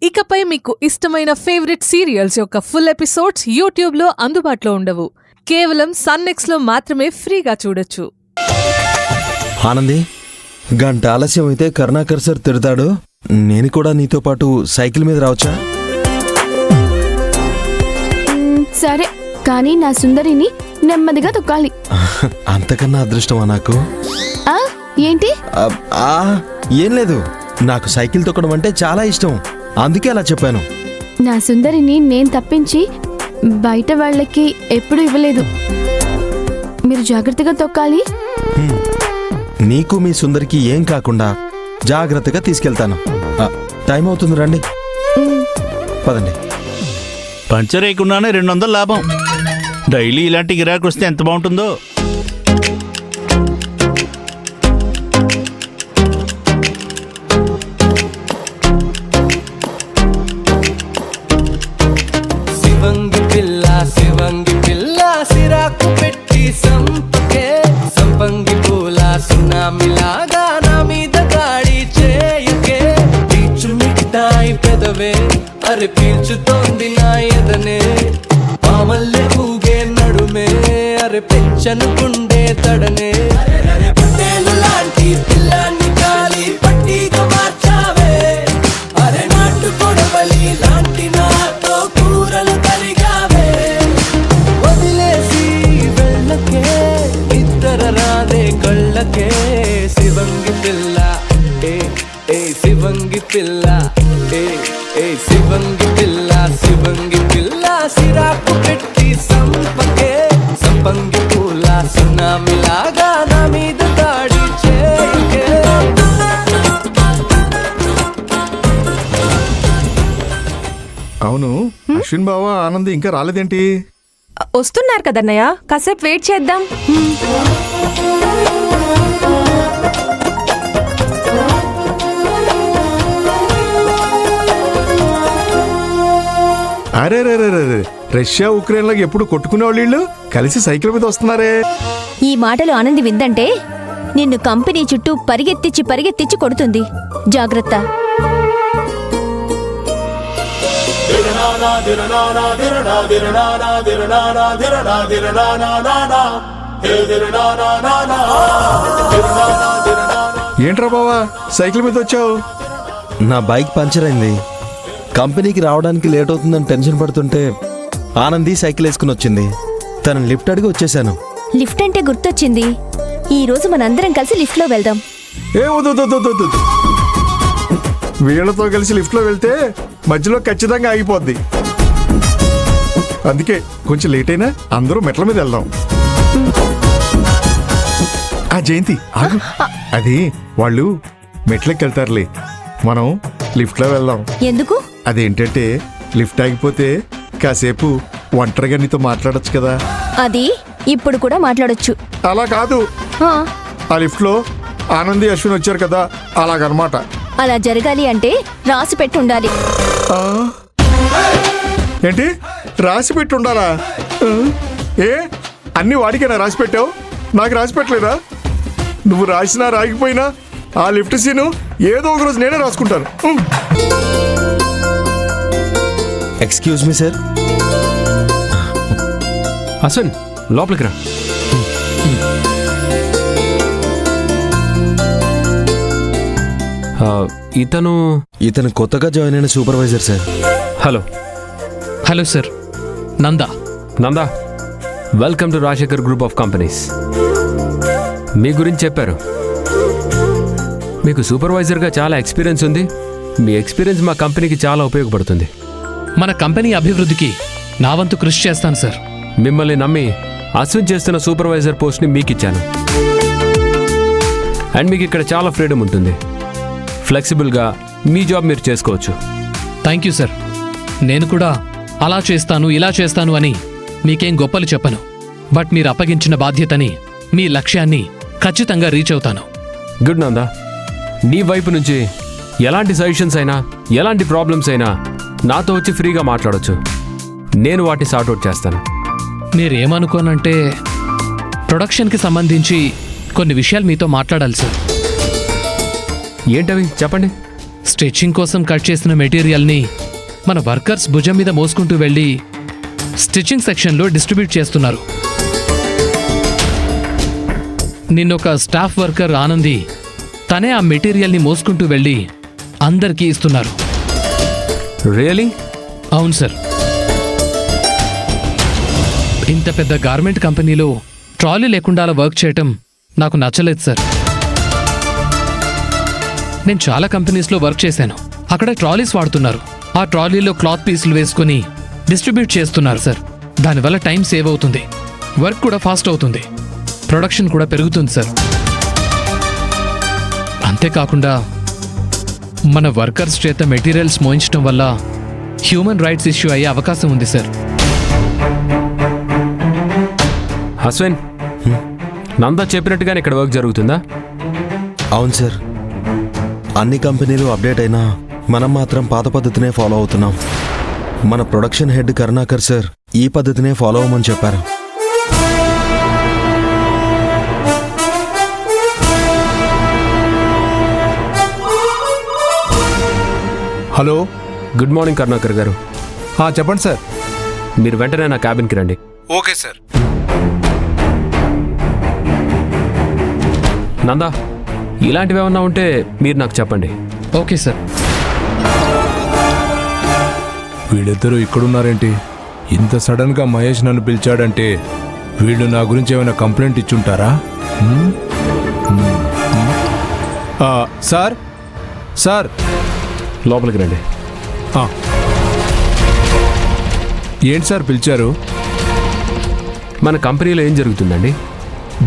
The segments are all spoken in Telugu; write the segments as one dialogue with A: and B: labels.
A: ఇకపై మీకు ఇష్టమైన ఫేవరెట్ సీరియల్స్ యొక్క ఫుల్ ఎపిసోడ్స్ యూట్యూబ్లో అందుబాటులో ఉండవు. కేవలం సన్నెక్స్లో మాత్రమే ఫ్రీగా చూడొచ్చు.
B: ఆనంది, గంట ఆలస్యం అయితే కరుణాకర్ సార్ తిడతాడు. నేను కూడా నీతో పాటు సైకిల్ మీద రావచ్చా?
C: సరే, కానీ నా సుందరిని నెమ్మదిగా తొక్కాలి.
B: అంతకన్నా అదృష్టమా నాకు?
C: ఏంటి?
B: ఏం లేదు, నాకు సైకిల్ తొక్కడం అంటే చాలా ఇష్టం, అందుకే అలా చెప్పాను.
C: నా సుందరిని నేను తప్పించి బయట వాళ్ళకి ఎప్పుడు ఇవ్వలేదు. మీరు జాగ్రత్తగా తొక్కాలి.
B: నీకు మీ సుందరికి ఏం కాకుండా జాగ్రత్తగా తీసుకెళ్తాను. టైం అవుతుంది, రండి. పదండి.
D: పంచర్ వేయకుండానే 200 లాభం. డైలీ ఇలాంటి గిరాకు వస్తే ఎంత బాగుంటుందో.
E: శివంగి పిల్ల సిరాకు పెట్టి సంపకే, సంపంగి పూల సునామిలాగా నా మీద దాడి చేయకే. పీచు మిఠాయి పెదవే అరే పీల్చుతోంది నా ఎదనే, మామల్లె ఊగే నడుమే అరే పెంచను గుండె తడనే. పట్టేలు లాంటి పిల్లాన్ని కాలి పట్టిగా మార్చావే, అరే నాటు కొడవలి లాంటి నాతో కూరలు తరిగావే. వదిలేసి వెళ్ళకే ఇద్దర రాదే కళ్ళకే. శివంగి పిల్ల ఏ శివంగి పిల్ల ఏ శివంగి పిల్ల సిరాకు పెట్టి సంపకే, సంపంగి పూల సునామిలాగా నా మీద దాడి చేయకే.
F: అవును, అశ్విన్ బావ ఆనంద్ ఇంకా రాలేదేంటి?
G: వస్తున్నారు కదన్నయ్య, కాసేపు వెయిట్ చేద్దాం.
F: అరే రష్యా ఉక్రెయిన్ లాగా ఎప్పుడు కొట్టుకునే వాళ్ళు కలిసి సైకిల్ మీద వస్తున్నారే.
H: ఈ మాటలు ఆనంది విందంటే నిన్ను కంపెనీ చుట్టూ పరిగెత్తిచ్చి కొడుతుంది. జాగ్రత్త.
F: ఏంట్రా బావా సైకిల్ మీద వచ్చావు?
B: నా బైక్ పంచర్ అయింది. కంపెనీకి రావడానికి లేట్ అవుతుందని టెన్షన్ పడుతుంటే ఆనంది సైకిల్ వేసుకుని వచ్చింది. తను లిఫ్ట్ అడిగి వచ్చేసాను.
H: లిఫ్ట్ అంటే గుర్తొచ్చింది, ఈ రోజు మనందరం కలిసి లిఫ్ట్ లో వెళ్దాం.
F: ఏ వద్దు, వీళ్లతో కలిసి లిఫ్ట్ లో వెళ్తే మధ్యలో ఖచ్చితంగా ఆగిపోద్ది. అందుకే కొంచెం లేట్ అయినా అందరూ మెట్ల మీద వెళ్దాం. ఆ జయంతి ఆగు, అది వాళ్ళు మెట్లకి వెళ్తారులే, మనం లిఫ్ట్ లో వెళ్దాం.
H: ఎందుకు?
F: అదేంటంటే లిఫ్ట్ ఆగిపోతే కాసేపు ఒంటరిగా నీతో మాట్లాడొచ్చు కదా.
H: అది ఇప్పుడు కూడా మాట్లాడొచ్చు.
F: అలా కాదు, ఆ లిఫ్ట్ లో ఆనంది అశ్విన్ వచ్చారు కదా, అలాగనమాట.
H: అలా జరగాలి అంటే రాసి పెట్టి ఉండాలి.
F: ఏంటి రాసి పెట్టి ఉండాలా? ఏ అన్ని వాడికేనా రాసి పెట్టావు? నాకు రాసి పెట్టలేదా? నువ్వు రాసినా రాగిపోయినా ఆ లిఫ్ట్ సీను ఏదో ఒక రోజు నేనే రాసుకుంటాను.
B: Excuse me sir.
I: అశ్విన్ లోపలికి రా.
B: ఇతను కొత్తగా జాయిన్ అయిన supervisor sir.
I: Hello sir. Nanda, welcome to Rajashekar group of companies. మీ గురించి చెప్పారు, మీకు సూపర్వైజర్గా చాలా ఎక్స్పీరియన్స్ ఉంది. మీ ఎక్స్పీరియన్స్ మా కంపెనీకి చాలా ఉపయోగపడుతుంది.
J: మన కంపెనీ అభివృద్ధికి నా వంతు కృషి చేస్తాను సార్.
I: మిమ్మల్ని నమ్మి అశ్విన్ చేస్తున్న సూపర్వైజర్ పోస్ట్ని మీకు ఇచ్చాను. అండ్ మీకు ఇక్కడ చాలా ఫ్రీడమ్ ఉంటుంది. ఫ్లెక్సిబుల్గా మీ జాబ్ మీరు చేసుకోవచ్చు.
J: Thank you sir. నేను కూడా అలా చేస్తాను ఇలా చేస్తాను అని మీకేం గొప్పలు చెప్పను. బట్ మీరు అప్పగించిన బాధ్యతని, మీ లక్ష్యాన్ని ఖచ్చితంగా రీచ్ అవుతాను.
I: గుడ్ నందా. నీ వైపు నుంచి ఎలాంటి సజెషన్స్ అయినా, ఎలాంటి ప్రాబ్లమ్స్ అయినా నాతో వచ్చి ఫ్రీగా మాట్లాడొచ్చు. నేను వాటిని సార్ట్అవుట్ చేస్తాను.
J: మీరేమనుకోనంటే ప్రొడక్షన్కి సంబంధించి కొన్ని విషయాలు మీతో మాట్లాడాలి సార్.
I: ఏంటవి చెప్పండి.
J: స్టిచ్చింగ్ కోసం కట్ చేసిన మెటీరియల్ని మన వర్కర్స్ భుజం మీద మోసుకుంటూ వెళ్ళి స్టిచ్చింగ్ సెక్షన్లో డిస్ట్రిబ్యూట్ చేస్తున్నారు. నిన్నొక స్టాఫ్ వర్కర్ ఆనంది తనే ఆ మెటీరియల్ని మోసుకుంటూ వెళ్ళి అందరికీ ఇస్తున్నారు.
I: రియలీ?
J: అవును సార్. ఇంత పెద్ద గార్మెంట్ కంపెనీలో ట్రాలీ లేకుండా అలా వర్క్ చేయటం నాకు నచ్చలేదు సార్. నేను చాలా కంపెనీస్లో వర్క్ చేశాను. అక్కడ ట్రాలీస్ వాడుతున్నారు. ఆ ట్రాలీలో క్లాత్ పీసులు వేసుకుని డిస్ట్రిబ్యూట్ చేస్తున్నారు సార్. దానివల్ల టైం సేవ్ అవుతుంది, వర్క్ కూడా ఫాస్ట్ అవుతుంది, ప్రొడక్షన్ కూడా పెరుగుతుంది సార్. అంతేకాకుండా మన వర్కర్స్ చేత మెటీరియల్స్ మోయించడం వల్ల హ్యూమన్ రైట్స్ ఇష్యూ అయ్యే అవకాశం ఉంది సార్.
I: అశ్విన్, నందా చెప్పినట్టుగానే ఇక్కడ వర్క్ జరుగుతుందా?
B: అవును సార్. అన్ని కంపెనీలు అప్డేట్ అయినా మనం మాత్రం పాత పద్ధతినే ఫాలో అవుతున్నాం. మన ప్రొడక్షన్ హెడ్ కరుణాకర్ సార్ ఈ పద్ధతినే ఫాలో అవ్వమని చెప్పారు.
K: హలో,
I: గుడ్ మార్నింగ్ కరుణాకర్ గారు.
K: చెప్పండి సార్.
I: మీరు వెంటనే నా క్యాబిన్కి రండి.
K: Okay sir.
I: నందా, ఇలాంటివి ఏమన్నా ఉంటే మీరు నాకు చెప్పండి.
J: Okay sir.
K: వీళ్ళిద్దరూ ఇక్కడున్నారేంటి? ఇంత సడన్గా మహేష్ నన్ను పిలిచాడంటే వీళ్ళు నా గురించి ఏమైనా కంప్లైంట్ ఇచ్చుంటారా? సార్, సార్
I: లోపలికి రండి.
K: ఏంటి సార్ పిలిచారు?
I: మన కంపెనీలో ఏం జరుగుతుందండి?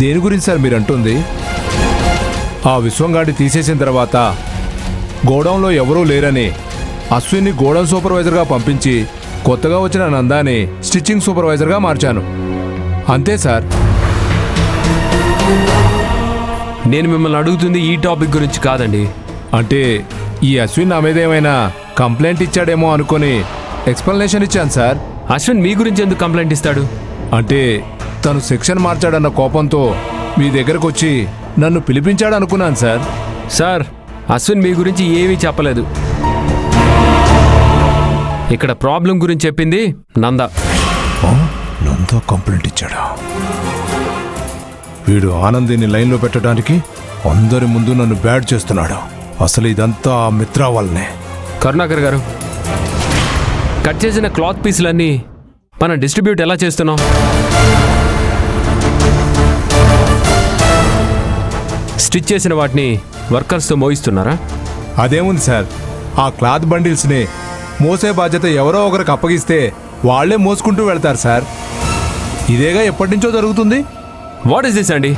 K: దేని గురించి సార్ మీరు అంటుంది? ఆ విశ్వంగాడి తీసేసిన తర్వాత గోడౌన్లో ఎవరూ లేరని అశ్విన్ని గోడౌన్ సూపర్వైజర్గా పంపించి కొత్తగా వచ్చిన నందాని స్టిచ్చింగ్ సూపర్వైజర్గా మార్చాను. అంతే సార్.
I: నేను మిమ్మల్ని అడుగుతుంది ఈ టాపిక్ గురించి కాదండి.
K: అంటే ఈ అశ్విన్ నా మీద ఏమైనా కంప్లైంట్ ఇచ్చాడేమో అనుకొని ఎక్స్ప్లెనేషన్ ఇచ్చాను సార్.
I: అశ్విన్ మీ గురించి ఎందుకు కంప్లైంట్ ఇస్తాడు?
K: అంటే తను సెక్షన్ మార్చాడన్న కోపంతో మీ దగ్గరకు వచ్చి నన్ను పిలిపించాడు అనుకున్నాను సార్.
I: సార్, అశ్విన్ మీ గురించి ఏమీ చెప్పలేదు. ఇక్కడ ప్రాబ్లం గురించి చెప్పింది నందా.
K: నందా కంప్లైంట్ ఇచ్చాడా? వీడు ఆనందిని లైన్లో పెట్టడానికి అందరి ముందు నన్ను బ్యాడ్ చేస్తున్నాడు. అసలు ఇదంతా ఆ మిత్రా వల్లనే.
I: కరుణాకర్ గారు, కట్ చేసిన క్లాత్ పీసులన్నీ మనం డిస్ట్రిబ్యూట్ ఎలా చేస్తున్నాం? స్టిచ్ చేసిన వాటిని వర్కర్స్తో మోయిస్తున్నారా?
K: అదేముంది సార్, ఆ క్లాత్ బండిల్స్ని మోసే బాధ్యత ఎవరో ఒకరికి అప్పగిస్తే వాళ్లే మోసుకుంటూ వెళ్తారు సార్. ఇదేగా ఎప్పటి నుంచో జరుగుతుంది.
I: వాట్ ఇస్ దిస్ అండి?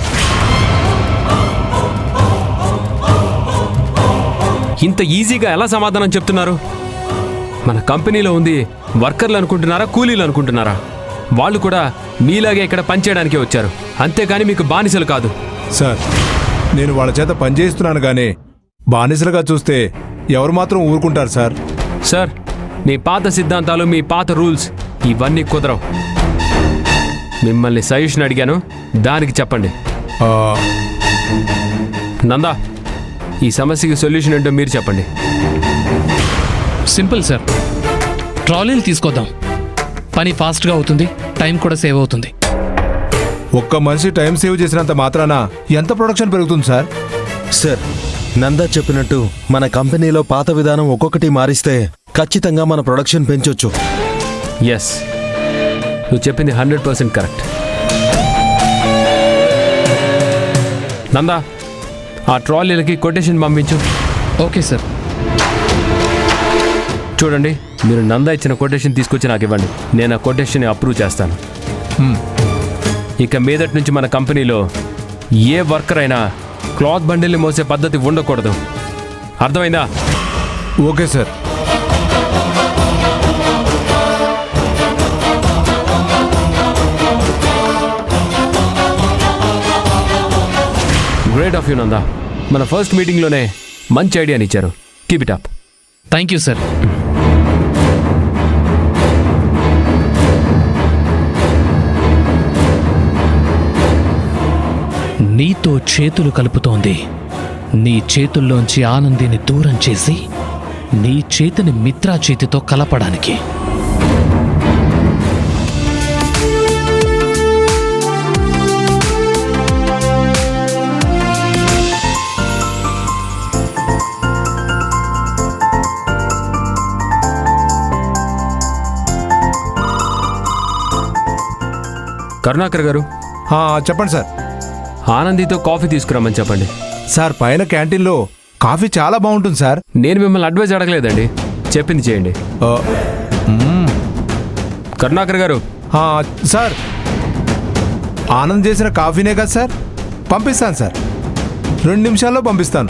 I: ఇంత ఈజీగా ఎలా సమాధానం చెప్తున్నారు? మన కంపెనీలో ఉంది వర్కర్లు అనుకుంటున్నారా, కూలీలు అనుకుంటున్నారా? వాళ్ళు కూడా మీలాగే ఇక్కడ పనిచేయడానికే వచ్చారు, అంతేగాని మీకు బానిసలు కాదు.
K: సార్, నేను వాళ్ళ చేత పనిచేయిస్తున్నాను కానీ బానిసలుగా చూస్తే ఎవరు మాత్రం ఊరుకుంటారు సార్.
I: సార్, మీ పాత సిద్ధాంతాలు, మీ పాత రూల్స్ ఇవన్నీ కుదరవు. మిమ్మల్ని సజెషన్ అడిగాను, దానికి చెప్పండి. నందా, ఈ సమస్యకి సొల్యూషన్ ఏంటో మీరు చెప్పండి.
J: Simple sir. ట్రాలీలు తీసుకొద్దాం. పని ఫాస్ట్గా అవుతుంది, టైం కూడా సేవ్ అవుతుంది.
K: ఒక్క మనిషి టైం సేవ్ చేసినంత మాత్రాన ఎంత ప్రొడక్షన్ పెరుగుతుంది సార్?
B: సార్, నందా చెప్పినట్టు మన కంపెనీలో పాత విధానం ఒక్కొక్కటి మారిస్తే ఖచ్చితంగా మన ప్రొడక్షన్ పెంచొచ్చు.
I: ఎస్, నువ్వు చెప్పింది 100% కరెక్ట్. నందా, ఆ ట్రాలీలకి కొటేషన్ పంపించు.
J: Okay sir.
I: చూడండి, మీరు నందా ఇచ్చిన కొటేషన్ తీసుకొచ్చి నాకు ఇవ్వండి. నేను ఆ కొటేషన్ అప్రూవ్ చేస్తాను. ఇక మీదటి నుంచి మన కంపెనీలో ఏ వర్కర్ అయినా క్లాత్ బండిల్ని మోసే పద్ధతి ఉండకూడదు. అర్థమైందా?
K: Okay sir.
I: Great of you Nanda. మన ఫస్ట్ మీటింగ్లోనే మంచి ఐడియాని ఇచ్చారు. Keep it up.
J: Thank you sir. నీతో చేతులు కలుపుతోంది. నీ చేతుల్లోంచి ఆనందిని దూరం చేసి నీ చేతిని మిత్రా చేతితో కలపడానికి.
I: కరుణాకర్ గారు,
K: చెప్పండి సార్.
I: ఆనందితో కాఫీ తీసుకురమ్మని చెప్పండి.
K: సార్ పైన క్యాంటీన్లో కాఫీ చాలా బాగుంటుంది సార్.
I: నేను మిమ్మల్ని అడ్వైజ్ అడగలేదండి, చెప్పింది చేయండి. కరుణాకర్ గారు.
K: సార్ ఆనంద్ చేసిన కాఫీనే కదా సార్, పంపిస్తాను సార్, 2 నిమిషాల్లో పంపిస్తాను.